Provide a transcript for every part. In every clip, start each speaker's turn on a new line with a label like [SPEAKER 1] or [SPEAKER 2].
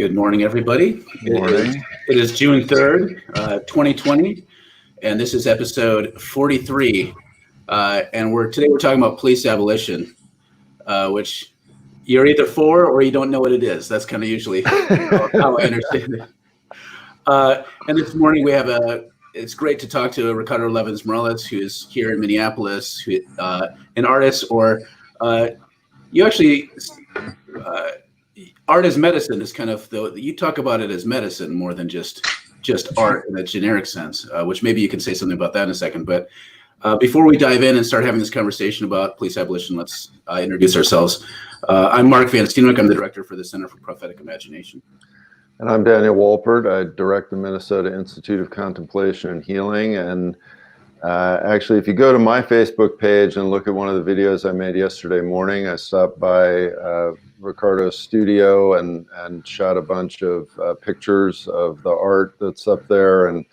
[SPEAKER 1] Good morning, everybody.
[SPEAKER 2] Morning.
[SPEAKER 1] It is June 3rd, 2020, and this is episode 43. And today we're talking about police abolition, which you're either for or you don't know what it is. That's kind of usually how I understand it. And this morning we have it's great to talk to Ricardo Levins Morales, who is here in Minneapolis, an artist, or you actually. Art as medicine is kind of, you talk about it as medicine more than just art in a generic sense, which maybe you can say something about that in a second. But before we dive in and start having this conversation about police abolition, let's introduce ourselves. I'm Mark Van Steenwyk. I'm the director for the Center for Prophetic Imagination.
[SPEAKER 2] And I'm Daniel Wolpert. I direct the Minnesota Institute of Contemplation and Healing. And actually, if you go to my Facebook page and look at one of the videos I made yesterday morning, I stopped by Ricardo's studio and shot a bunch of pictures of the art that's up there. And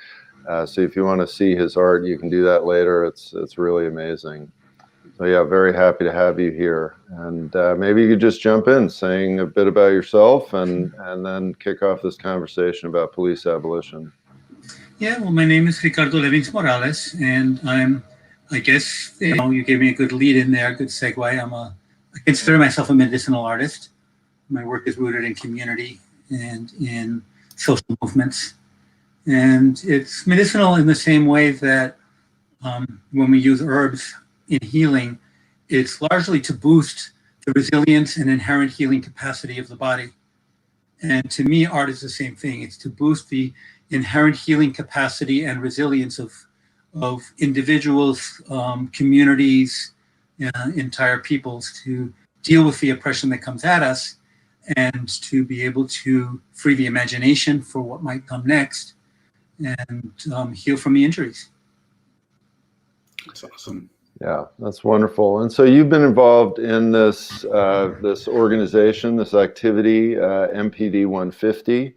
[SPEAKER 2] so if you want to see his art, you can do that later. It's really amazing. So yeah, very happy to have you here. And maybe you could just jump in saying a bit about yourself and then kick off this conversation about police abolition.
[SPEAKER 3] Yeah, well, my name is Ricardo Levins Morales, and I guess, you gave me a good lead in there, a good segue. I consider myself a medicinal artist. My work is rooted in community and in social movements. And it's medicinal in the same way that when we use herbs in healing, it's largely to boost the resilience and inherent healing capacity of the body. And to me, art is the same thing. It's to boost the inherent healing capacity and resilience of individuals, communities, entire peoples, to deal with the oppression that comes at us and to be able to free the imagination for what might come next and heal from the injuries.
[SPEAKER 1] That's awesome.
[SPEAKER 2] Yeah, that's wonderful. And so you've been involved in this this organization, this activity, MPD 150.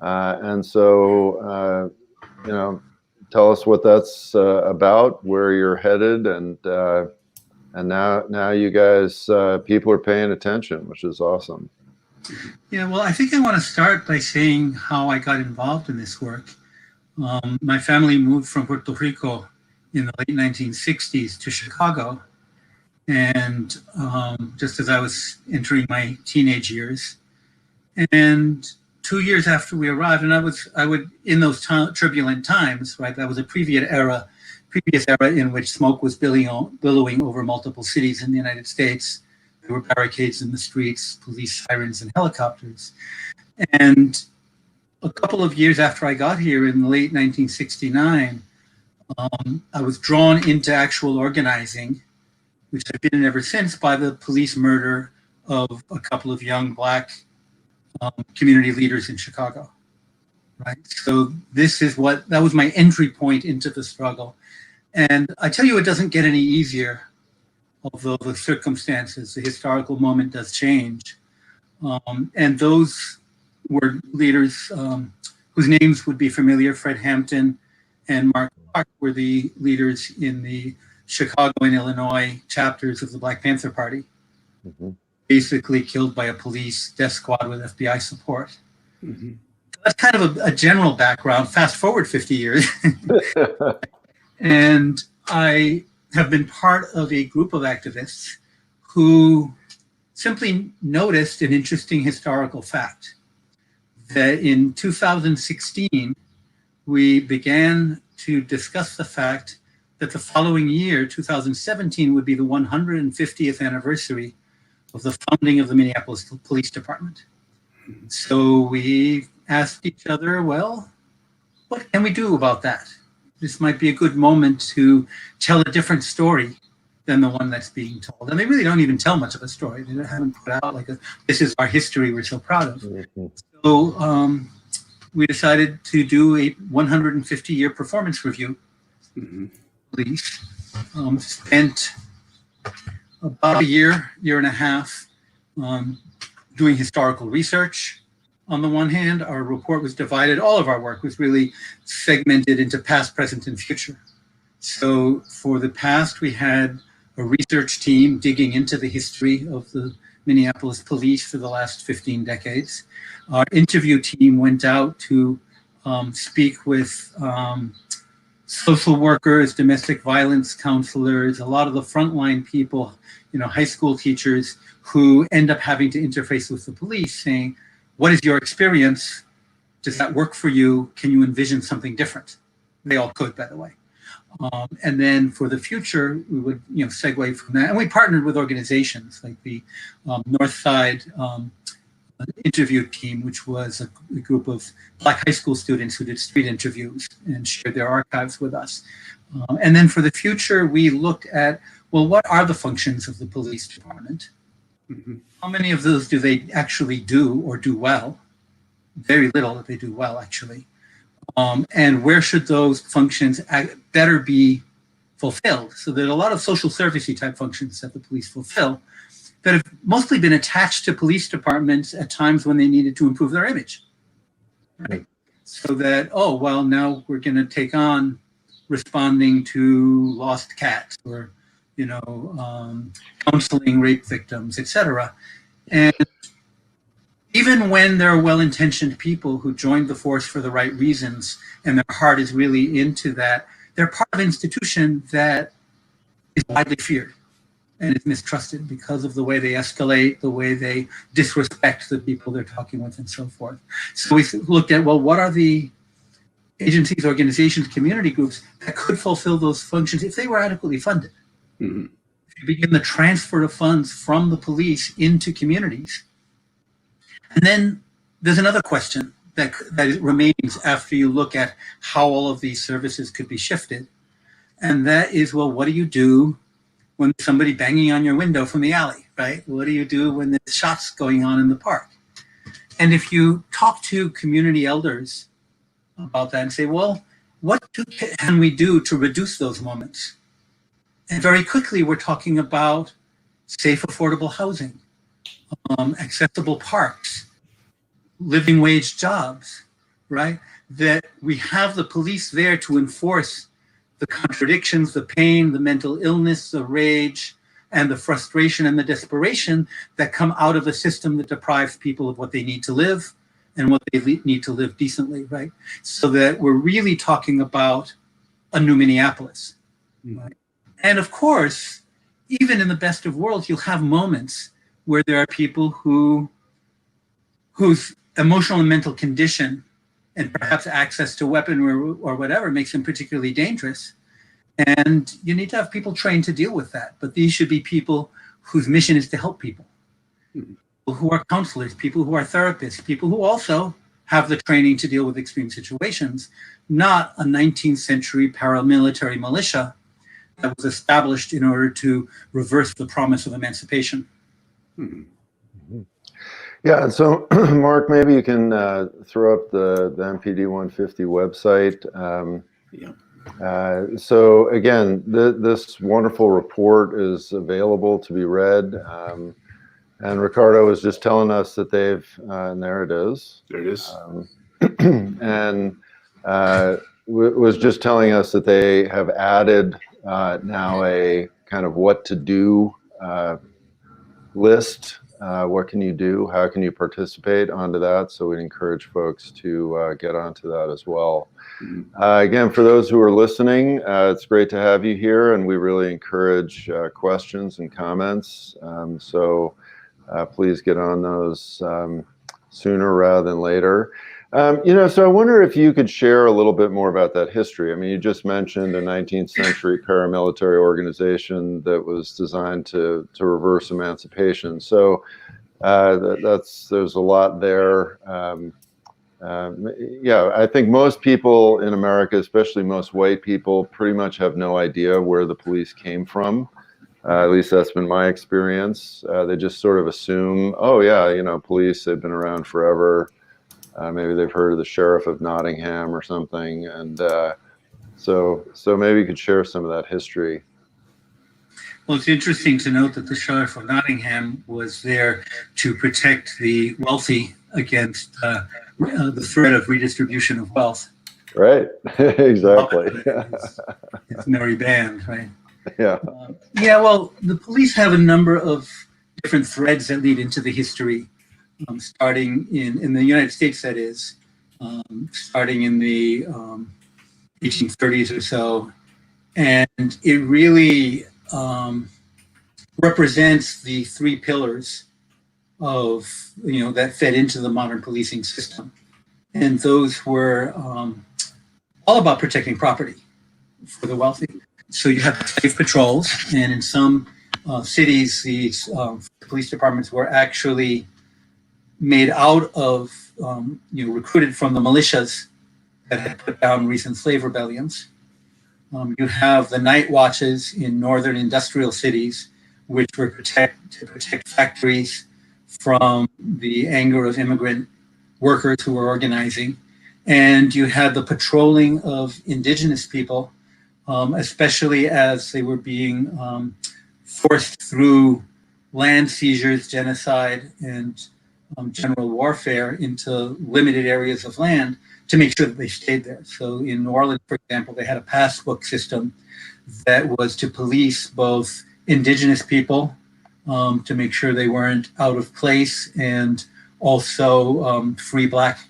[SPEAKER 2] And so, tell us what that's about, where you're headed, and now you guys, people are paying attention, which is awesome.
[SPEAKER 3] Yeah, well, I think I want to start by saying how I got involved in this work. My family moved from Puerto Rico in the late 1960s to Chicago, and just as I was entering my teenage years, and 2 years after we arrived, and I would in those turbulent times, right? That was a previous era in which smoke was billowing over multiple cities in the United States. There were barricades in the streets, police sirens, and helicopters. And a couple of years after I got here in late 1969, I was drawn into actual organizing, which I've been in ever since, by the police murder of a couple of young Black community leaders in Chicago, right? So that was my entry point into the struggle. And I tell you, it doesn't get any easier, although the circumstances, the historical moment does change. And those were leaders whose names would be familiar. Fred Hampton and Mark Clark were the leaders in the Chicago and Illinois chapters of the Black Panther Party. Mm-hmm. Basically killed by a police death squad with FBI support. Mm-hmm. That's kind of a general background. Fast forward 50 years. And I have been part of a group of activists who simply noticed an interesting historical fact, that in 2016, we began to discuss the fact that the following year, 2017, would be the 150th anniversary of the founding of the Minneapolis Police Department. So we asked each other, well, what can we do about that? This might be a good moment to tell a different story than the one that's being told. And they really don't even tell much of a story. They haven't put out this is our history we're so proud of. Mm-hmm. So we decided to do a 150-year performance review. Mm-hmm. Police spent about a year and a half doing historical research. On the one hand, our report was divided. All of our work was really segmented into past, present, and future. So for the past, we had a research team digging into the history of the Minneapolis police for the last 15 decades. Our interview team went out to speak with social workers, domestic violence counselors, a lot of the frontline people, high school teachers who end up having to interface with the police saying, what is your experience? Does that work for you? Can you envision something different? They all could, by the way. And then for the future, we would segue from that. And we partnered with organizations like the Northside interview team, which was a group of Black high school students who did street interviews and shared their archives with us. And then for the future, we looked at, well, what are the functions of the police department? Mm-hmm. How many of those do they actually do or do well? Very little that they do well, actually. And where should those functions better be fulfilled? So there are a lot of social servicey type functions that the police fulfill that have mostly been attached to police departments at times when they needed to improve their image. Right? So that, oh, well, now we're going to take on responding to lost cats or, counseling rape victims, etc. And even when there are well-intentioned people who joined the force for the right reasons and their heart is really into that, they're part of an institution that is widely feared and is mistrusted because of the way they escalate, the way they disrespect the people they're talking with, and so forth. So we looked at, well, what are the agencies, organizations, community groups that could fulfill those functions if they were adequately funded? Mm-hmm. If you begin the transfer of funds from the police into communities. And then there's another question that remains after you look at how all of these services could be shifted. And that is, well, what do you do when there's somebody banging on your window from the alley, right? What do you do when there's shots going on in the park? And if you talk to community elders about that and say, well, what can we do to reduce those moments? And very quickly, we're talking about safe, affordable housing, accessible parks, living wage jobs, right? That we have the police there to enforce the contradictions, the pain, the mental illness, the rage, and the frustration and the desperation that come out of a system that deprives people of what they need to live and what they need to live decently, right? So that we're really talking about a new Minneapolis, right? And of course, even in the best of worlds, you'll have moments where there are people whose emotional and mental condition and perhaps access to weapon or whatever makes them particularly dangerous. And you need to have people trained to deal with that. But these should be people whose mission is to help people, people who are counselors, people who are therapists, people who also have the training to deal with extreme situations, not a 19th century paramilitary militia that was established in order to reverse the promise of emancipation.
[SPEAKER 2] Mm-hmm. Yeah, and so Mark, maybe you can throw up the MPD 150 website. So again, this wonderful report is available to be read. And Ricardo was just telling us that they've, and there it is.
[SPEAKER 1] There it is.
[SPEAKER 2] And was just telling us that they have added now a kind of what to do list. What can you do? How can you participate onto that? So we'd encourage folks to get onto that as well. Again, for those who are listening, it's great to have you here, and we really encourage questions and comments. So please get on those sooner rather than later. So I wonder if you could share a little bit more about that history. I mean, you just mentioned a 19th century paramilitary organization that was designed to reverse emancipation. So there's a lot there. I think most people in America, especially most white people, pretty much have no idea where the police came from. At least that's been my experience. They just sort of assume, oh yeah, police, they've been around forever. Maybe they've heard of the sheriff of Nottingham or something. And so maybe you could share some of that history.
[SPEAKER 3] Well, it's interesting to note that the sheriff of Nottingham was there to protect the wealthy against the threat of redistribution of wealth.
[SPEAKER 2] Right, exactly.
[SPEAKER 3] It's merry band, right?
[SPEAKER 2] Yeah.
[SPEAKER 3] Well, the police have a number of different threads that lead into the history, starting in the United States, that is, starting in the 1830s or so. And it really represents the three pillars of, that fed into the modern policing system. And those were all about protecting property for the wealthy. So you have slave patrols, and in some cities, these police departments were actually made out of, recruited from the militias that had put down recent slave rebellions. You have the night watches in northern industrial cities, which were to protect factories from the anger of immigrant workers who were organizing. And you had the patrolling of indigenous people, especially as they were being forced through land seizures, genocide, and general warfare into limited areas of land to make sure that they stayed there. So in New Orleans, for example, they had a passbook system that was to police both indigenous people to make sure they weren't out of place, and also free blacks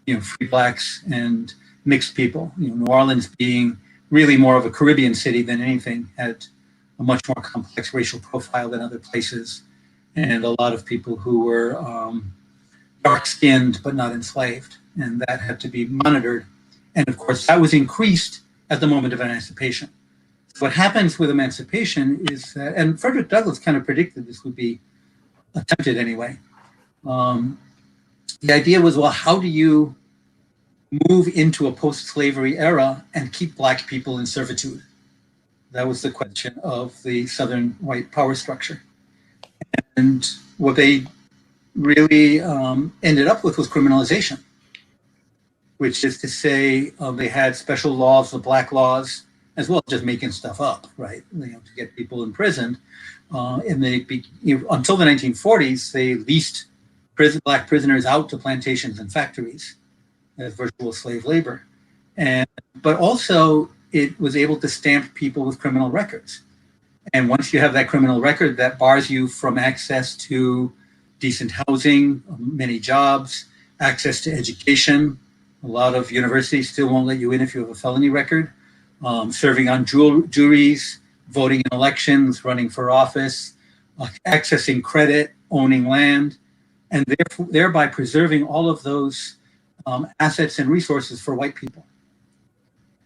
[SPEAKER 3] and mixed people. New Orleans, being really more of a Caribbean city than anything, had a much more complex racial profile than other places, and a lot of people who were dark-skinned but not enslaved, and that had to be monitored. And of course, that was increased at the moment of emancipation. So what happens with emancipation is that, and Frederick Douglass kind of predicted this would be attempted anyway. The idea was, well, how do you move into a post-slavery era and keep Black people in servitude? That was the question of the Southern white power structure. And what they really ended up with was criminalization, which is to say they had special laws, the Black laws, as well as just making stuff up, right? To get people imprisoned. And until the 1940s, they leased Black prisoners out to plantations and factories as virtual slave labor. But also it was able to stamp people with criminal records. And once you have that criminal record, that bars you from access to decent housing, many jobs, access to education. A lot of universities still won't let you in if you have a felony record. Serving on juries, voting in elections, running for office, accessing credit, owning land, and thereby preserving all of those assets and resources for white people.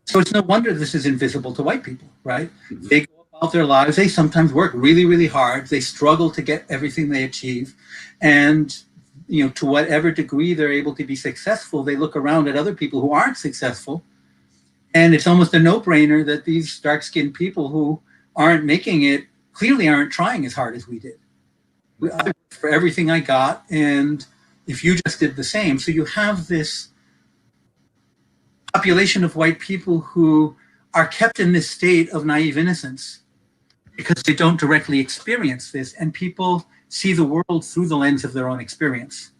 [SPEAKER 3] So it's no wonder this is invisible to white people, right? Mm-hmm. They go about their lives. They sometimes work really, really hard. They struggle to get everything they achieve. And, to whatever degree they're able to be successful, they look around at other people who aren't successful. And it's almost a no-brainer that these dark-skinned people who aren't making it clearly aren't trying as hard as we did. I worked for everything I got, and if you just did the same. So you have this population of white people who are kept in this state of naive innocence because they don't directly experience this, and people see the world through the lens of their own experience.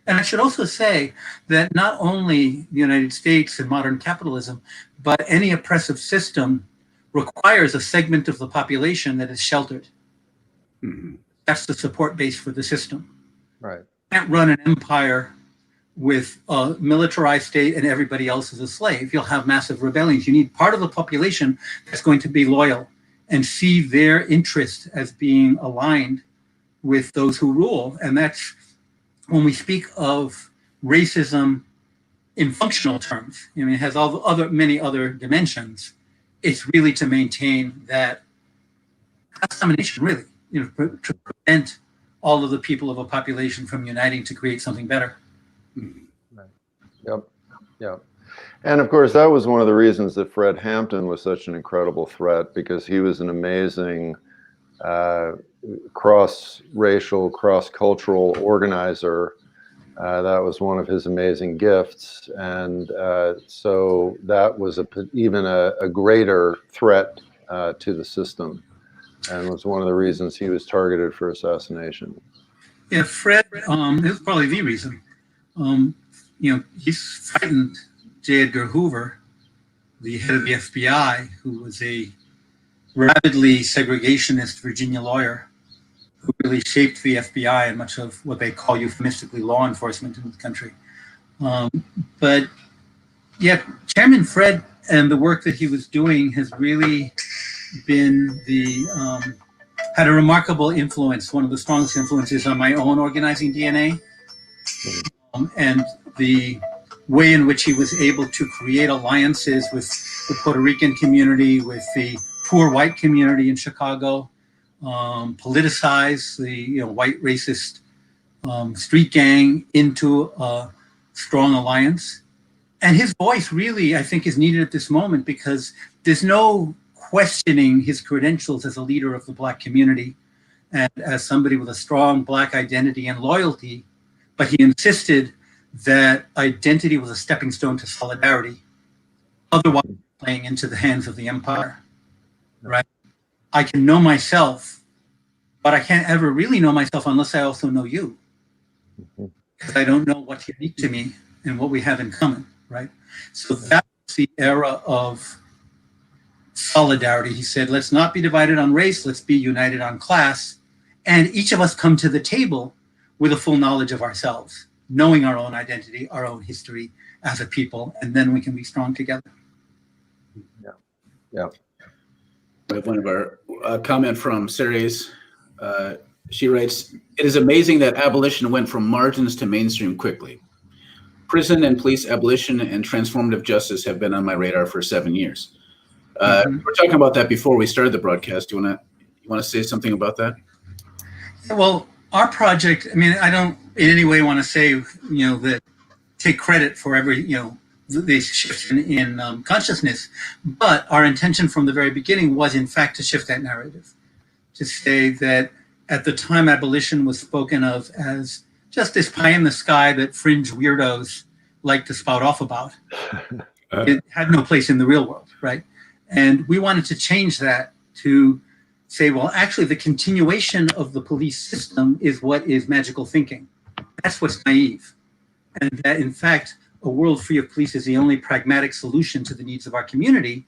[SPEAKER 3] And I should also say that not only the United States and modern capitalism, but any oppressive system requires a segment of the population that is sheltered. Mm-hmm. That's the support base for the system.
[SPEAKER 2] Right.
[SPEAKER 3] You can't run an empire with a militarized state and everybody else is a slave. You'll have massive rebellions. You need part of the population that's going to be loyal and see their interest as being aligned with those who rule. And that's when we speak of racism in functional terms. It has many other dimensions. It's really to maintain that class domination, really, to prevent all of the people of a population from uniting to create something better.
[SPEAKER 2] Right. Yep. And of course, that was one of the reasons that Fred Hampton was such an incredible threat, because he was an amazing cross-racial, cross-cultural organizer. That was one of his amazing gifts. And so that was even a greater threat to the system, and was one of the reasons he was targeted for assassination.
[SPEAKER 3] Yeah, Fred, this is probably the reason. He's frightened J. Edgar Hoover, the head of the FBI, who was a rabidly segregationist Virginia lawyer, who really shaped the FBI and much of what they call euphemistically law enforcement in the country. But yeah, Chairman Fred and the work that he was doing has really been had a remarkable influence, one of the strongest influences on my own organizing DNA. And the way in which he was able to create alliances with the Puerto Rican community, with the poor white community in Chicago, politicize the white racist street gang into a strong alliance. And his voice really, I think, is needed at this moment because there's no questioning his credentials as a leader of the Black community and as somebody with a strong Black identity and loyalty, but he insisted that identity was a stepping stone to solidarity. Otherwise, playing into the hands of the empire, right? I can know myself, but I can't ever really know myself unless I also know you, because I don't know what's unique to me and what we have in common, right? So that's the era of solidarity. He said, let's not be divided on race, let's be united on class. And each of us come to the table with a full knowledge of ourselves, knowing our own identity, our own history as a people, and then we can be strong together.
[SPEAKER 2] Yeah.
[SPEAKER 1] We have one of our comment from Ceres. She writes, "It is amazing that abolition went from margins to mainstream quickly. Prison and police abolition and transformative justice have been on my radar for 7 years." We were talking about that before we started the broadcast. Do you want to say something about that?
[SPEAKER 3] Well, our project, I mean, I don't in any way want to say, that take credit for every, the shift in consciousness, but our intention from the very beginning was in fact to shift that narrative, to say that at the time abolition was spoken of as just this pie in the sky that fringe weirdos like to spout off about. It had no place in the real world, right? And we wanted to change that to say, well, actually the continuation of the police system is what is magical thinking. That's what's naive. And that in fact, a world free of police is the only pragmatic solution to the needs of our community.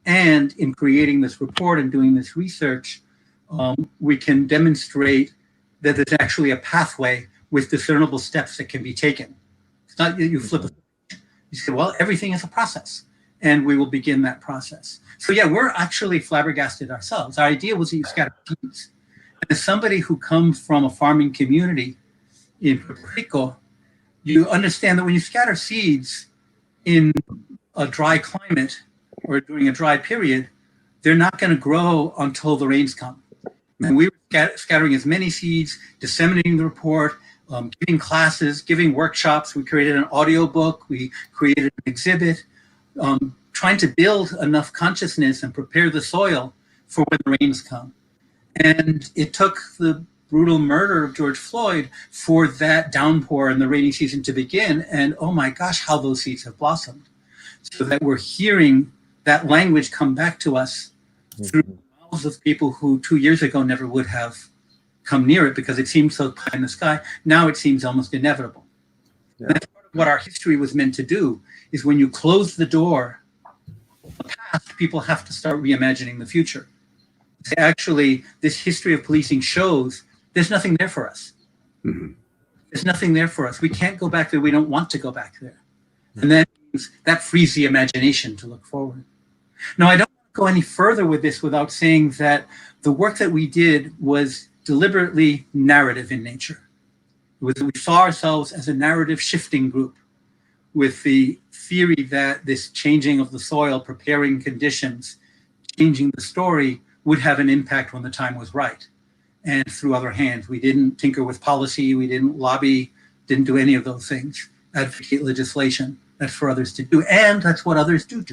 [SPEAKER 3] And in creating this report and doing this research, we can demonstrate that there's actually a pathway with discernible steps that can be taken. It's not that you flip it. You say, well, everything is a process, and we will begin that process. So yeah, we're actually flabbergasted ourselves. Our idea was that you scatter seeds. And as somebody who comes from a farming community in Puerto Rico, you understand that when you scatter seeds in a dry climate or during a dry period, they're not going to grow until the rains come. And we were scattering as many seeds, disseminating the report, giving classes, giving workshops. We created an audio book. We created an exhibit, trying to build enough consciousness and prepare the soil for when the rains come. And it took the brutal murder of George Floyd for that downpour in the rainy season to begin. And oh my gosh, how those seeds have blossomed. So that we're hearing that language come back to us through the mouths of people who 2 years ago never would have come near it because it seemed so pie in the sky. Now it seems almost inevitable. Yeah. That's part of what our history was meant to do, is when you close the door, the past, people have to start reimagining the future. Actually, this history of policing shows there's nothing there for us. Mm-hmm. There's nothing there for us. We can't go back there. We don't want to go back there. Mm-hmm. And that frees the imagination to look forward. Now, I don't want to go any further with this without saying that the work that we did was deliberately narrative in nature. We saw ourselves as a narrative shifting group with the theory that this changing of the soil, preparing conditions, changing the story would have an impact when the time was right. And through other hands, we didn't tinker with policy, we didn't lobby, didn't do any of those things, advocate legislation. That's for others to do, and that's what others do.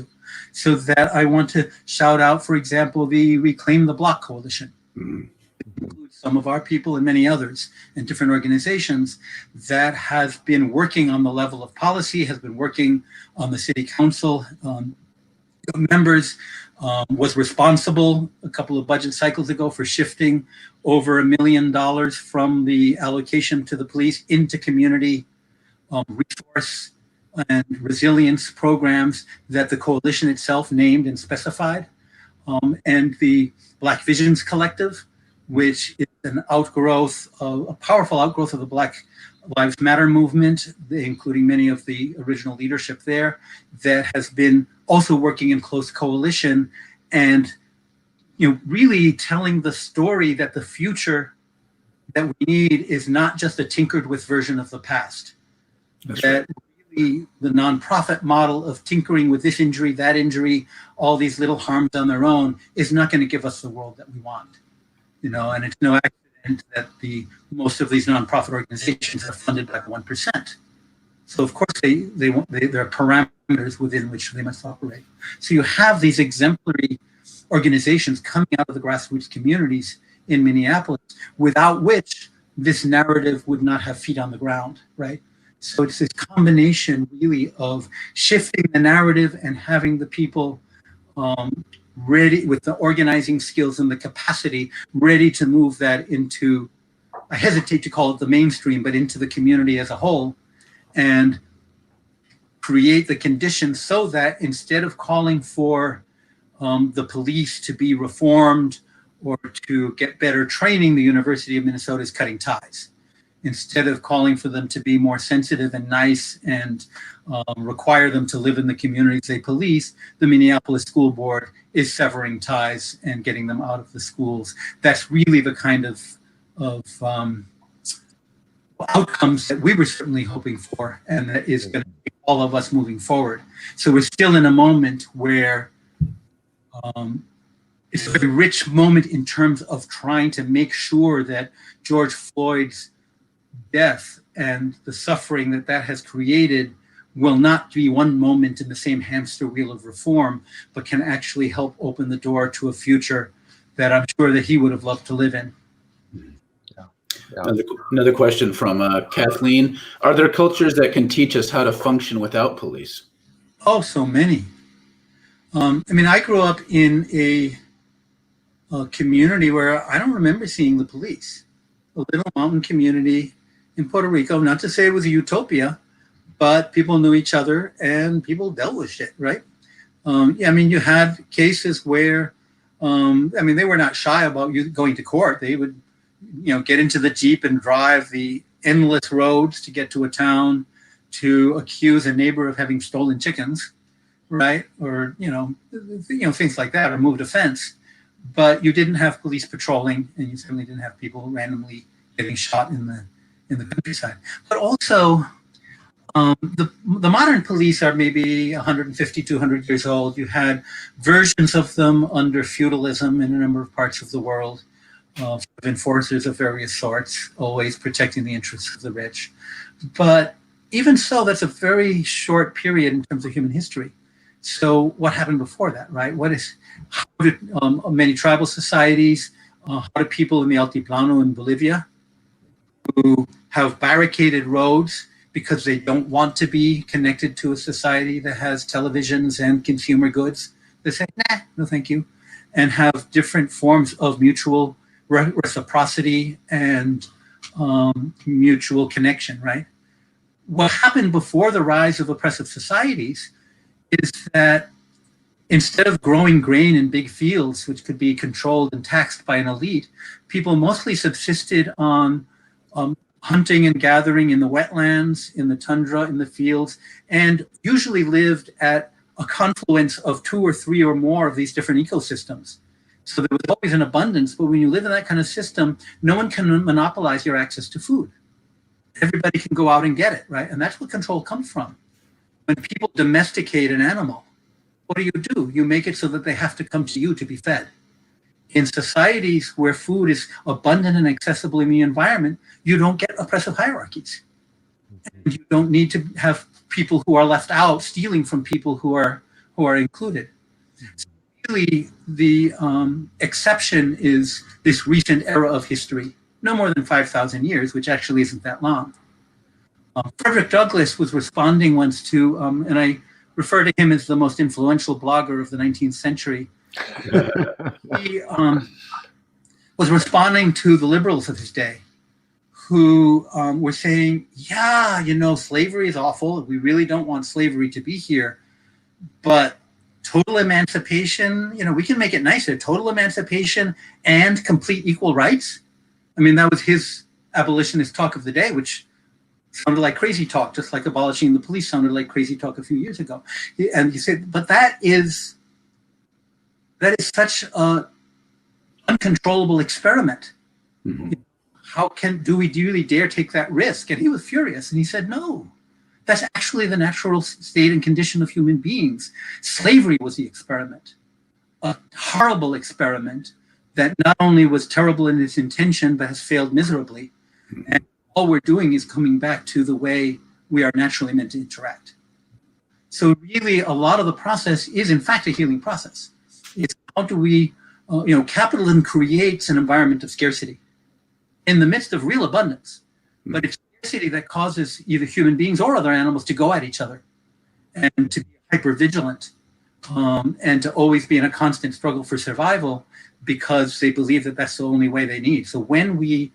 [SPEAKER 3] So that I want to shout out, for example, the Reclaim the Block Coalition. Mm-hmm. It includes some of our people and many others and different organizations that have been working on the level of policy, has been working on the city council members, was responsible a couple of budget cycles ago for shifting over $1 million from the allocation to the police into community resource and resilience programs that the coalition itself named and specified. And the Black Visions Collective, which is an outgrowth, a powerful outgrowth of the Black Lives Matter movement, including many of the original leadership there, that has been also working in close coalition and, really telling the story that the future that we need is not just a tinkered with version of the past.
[SPEAKER 1] That's
[SPEAKER 3] that really the nonprofit model of tinkering with this injury, that injury, all these little harms on their own is not going to give us the world that we want. And it's no accident that most of these nonprofit organizations are funded by 1%. So of course there are parameters within which they must operate. So you have these exemplary organizations coming out of the grassroots communities in Minneapolis, without which this narrative would not have feet on the ground, right? So it's this combination really of shifting the narrative and having the people ready with the organizing skills and the capacity ready to move that into, I hesitate to call it the mainstream, but into the community as a whole, and create the conditions so that instead of calling for the police to be reformed or to get better training, the University of Minnesota is cutting ties. Instead of calling for them to be more sensitive and nice and require them to live in the communities they police, the Minneapolis School Board is severing ties and getting them out of the schools. That's really the kind of outcomes that we were certainly hoping for, and that is going to take all of us moving forward. So we're still in a moment where it's a very rich moment in terms of trying to make sure that George Floyd's death and the suffering that has created will not be one moment in the same hamster wheel of reform, but can actually help open the door to a future that I'm sure that he would have loved to live in.
[SPEAKER 2] Yeah.
[SPEAKER 1] Another question from Kathleen. Are there cultures that can teach us how to function without police?
[SPEAKER 3] Oh, so many. I grew up in a community where I don't remember seeing the police. A little mountain community in Puerto Rico, not to say it was a utopia, but people knew each other and people dealt with shit, right? You had cases where, they were not shy about you going to court. They would, get into the Jeep and drive the endless roads to get to a town to accuse a neighbor of having stolen chickens, right? Or, things like that, or moved a fence. But you didn't have police patrolling, and you certainly didn't have people randomly getting shot in the countryside. But also, the modern police are maybe 150, 200 years old. You had versions of them under feudalism in a number of parts of the world, enforcers of various sorts, always protecting the interests of the rich. But even so, that's a very short period in terms of human history. So what happened before that, right? How did many tribal societies, how do people in the Altiplano in Bolivia who have barricaded roads because they don't want to be connected to a society that has televisions and consumer goods, they say, nah, no thank you, and have different forms of mutual reciprocity and mutual connection, right? What happened before the rise of oppressive societies is that instead of growing grain in big fields, which could be controlled and taxed by an elite, people mostly subsisted on hunting and gathering in the wetlands, in the tundra, in the fields, and usually lived at a confluence of 2 or 3 or more of these different ecosystems. So there was always an abundance, but when you live in that kind of system, no one can monopolize your access to food. Everybody can go out and get it, right? And that's what control comes from. When people domesticate an animal, what do? You make it so that they have to come to you to be fed. In societies where food is abundant and accessible in the environment, you don't get oppressive hierarchies. And you don't need to have people who are left out stealing from people who are included. So really, the exception is this recent era of history, no more than 5,000 years, which actually isn't that long. Frederick Douglass was responding once to, and I refer to him as the most influential blogger of the 19th century. He was responding to the liberals of his day who were saying, yeah, slavery is awful. We really don't want slavery to be here. But total emancipation, we can make it nicer, total emancipation and complete equal rights. I mean, that was his abolitionist talk of the day, which sounded like crazy talk, just like abolishing the police sounded like crazy talk a few years ago. And he said, but that is such an uncontrollable experiment.
[SPEAKER 1] Mm-hmm.
[SPEAKER 3] How do we really dare take that risk? And he was furious. And he said, no, that's actually the natural state and condition of human beings. Slavery was the experiment, a horrible experiment that not only was terrible in its intention, but has failed miserably. Mm-hmm. And all we're doing is coming back to the way we are naturally meant to interact. So really, a lot of the process is, in fact, a healing process. It's how do we, capitalism creates an environment of scarcity in the midst of real abundance, but it's scarcity that causes either human beings or other animals to go at each other and to be hyper-vigilant and to always be in a constant struggle for survival because they believe that that's the only way they need. So when we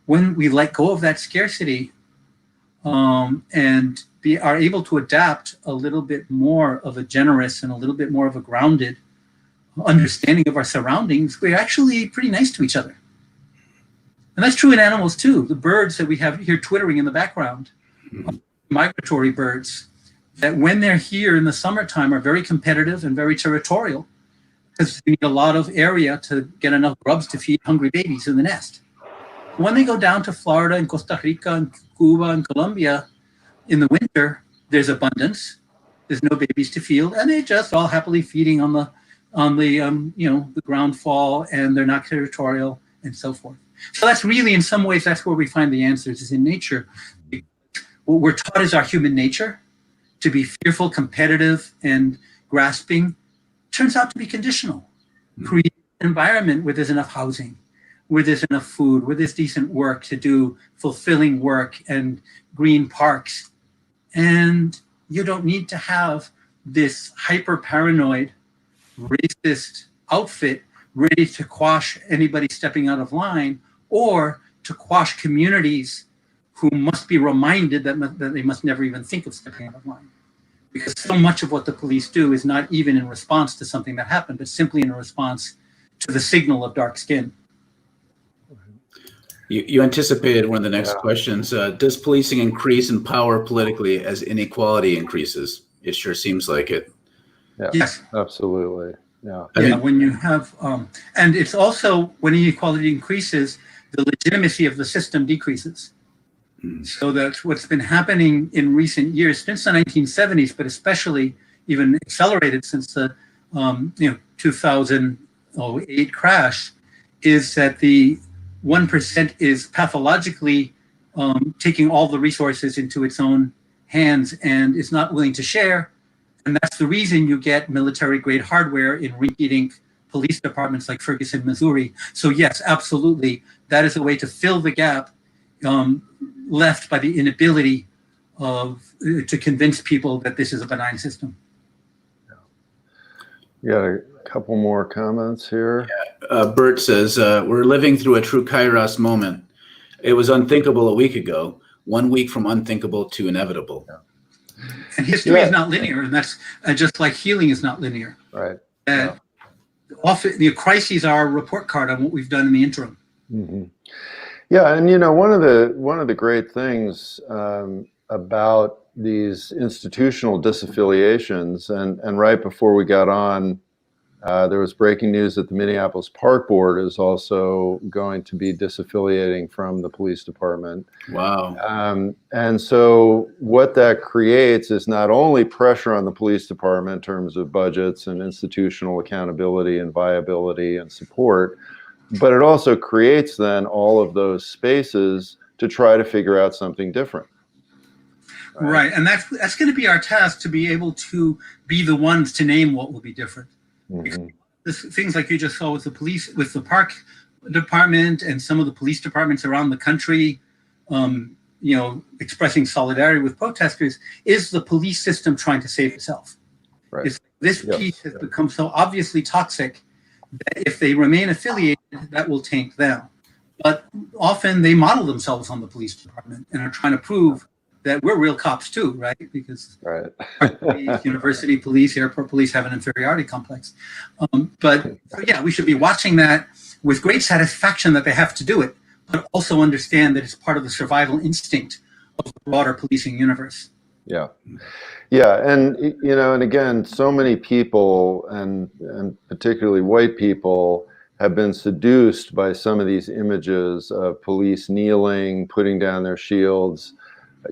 [SPEAKER 3] let go of that scarcity and are able to adapt a little bit more of a generous and a little bit more of a grounded understanding of our surroundings, we're actually pretty nice to each other. And that's true in animals too. The birds that we have here twittering in the background, migratory birds, that when they're here in the summertime are very competitive and very territorial because they need a lot of area to get enough grubs to feed hungry babies in the nest. When they go down to Florida and Costa Rica and Cuba and Colombia in the winter, there's abundance. There's no babies to feed, and they're just all happily feeding on the ground fall, and they're not territorial and so forth. So that's really, in some ways, that's where we find the answers, is in nature. What we're taught is our human nature, to be fearful, competitive, and grasping, turns out to be conditional. Create an environment where there's enough housing, where there's enough food, where there's decent work to do, fulfilling work and green parks. And you don't need to have this hyper-paranoid, racist outfit ready to quash anybody stepping out of line, or to quash communities who must be reminded that they must never even think of stepping out of line. Because so much of what the police do is not even in response to something that happened, but simply in response to the signal of dark skin.
[SPEAKER 1] You anticipated one of the next questions. Does policing increase in power politically as inequality increases? It sure seems like it.
[SPEAKER 2] Yeah,
[SPEAKER 3] yes,
[SPEAKER 2] absolutely. Yeah.
[SPEAKER 3] When you have, and it's also when inequality increases, the legitimacy of the system decreases. So that's what's been happening in recent years, since the 1970s, but especially even accelerated since the 2008 crash, is that the 1% is pathologically taking all the resources into its own hands and is not willing to share. And that's the reason you get military-grade hardware in rinky-dink police departments like Ferguson, Missouri. So yes, absolutely, that is a way to fill the gap left by the inability to convince people that this is a benign system.
[SPEAKER 2] You got a couple more comments here.
[SPEAKER 1] Bert says, we're living through a true Kairos moment. It was unthinkable a week ago, 1 week from unthinkable to inevitable.
[SPEAKER 2] Yeah.
[SPEAKER 3] And history is not linear, and that's just like healing is not linear.
[SPEAKER 2] Right.
[SPEAKER 3] Often the crises are a report card on what we've done in the interim.
[SPEAKER 2] Mm-hmm. Yeah, and one of the great things about these institutional disaffiliations, and right before we got on, there was breaking news that the Minneapolis Park Board is also going to be disaffiliating from the police department.
[SPEAKER 1] Wow.
[SPEAKER 2] And so what that creates is not only pressure on the police department in terms of budgets and institutional accountability and viability and support, but it also creates then all of those spaces to try to figure out something different.
[SPEAKER 3] Right, and that's going to be our task, to be able to be the ones to name what will be different. Mm-hmm. Things like you just saw with the police, with the park department and some of the police departments around the country, expressing solidarity with protesters, is the police system trying to save itself. Right. This piece has become so obviously toxic that if they remain affiliated, that will taint them. But often they model themselves on the police department and are trying to prove that we're real cops too, right? Because
[SPEAKER 2] Right.
[SPEAKER 3] police, university police, airport police have an inferiority complex. But so yeah, we should be watching that with great satisfaction that they have to do it, but also understand that it's part of the survival instinct of the broader policing universe.
[SPEAKER 2] Yeah. Yeah. And, you know, and again, so many people, and particularly white people, have been seduced by some of these images of police kneeling, putting down their shields,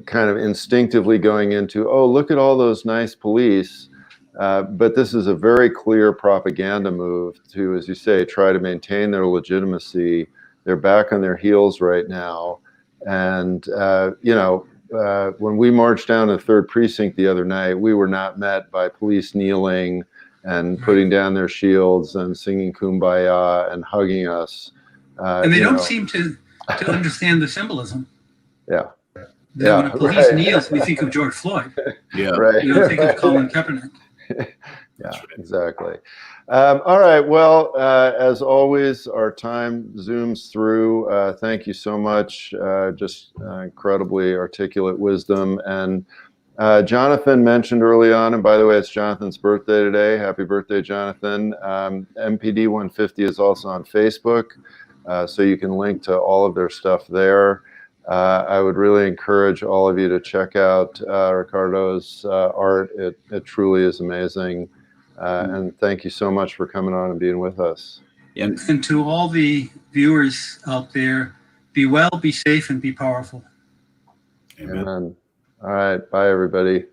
[SPEAKER 2] kind of instinctively going into, oh, look at all those nice police. But this is a very clear propaganda move to, as you say, try to maintain their legitimacy. They're back on their heels right now. And, you know, when we marched down to the 3rd Precinct the other night, we were not met by police kneeling and putting down their shields and singing Kumbaya and hugging us.
[SPEAKER 3] And they don't seem to understand the symbolism.
[SPEAKER 2] Yeah.
[SPEAKER 3] That when a police kneels, we think of George Floyd.
[SPEAKER 1] Yeah.
[SPEAKER 2] Right.
[SPEAKER 3] We don't think of Colin Kaepernick.
[SPEAKER 2] Yeah, exactly. All right. Well, as always, our time zooms through. Thank you so much. Just incredibly articulate wisdom. And Jonathan mentioned early on, and by the way, it's Jonathan's birthday today. Happy birthday, Jonathan. MPD 150 is also on Facebook, so you can link to all of their stuff there. I would really encourage all of you to check out Ricardo's art. It truly is amazing. And thank you so much for coming on and being with us.
[SPEAKER 3] And to all the viewers out there, be well, be safe, and be powerful.
[SPEAKER 2] Amen. All right. Bye, everybody.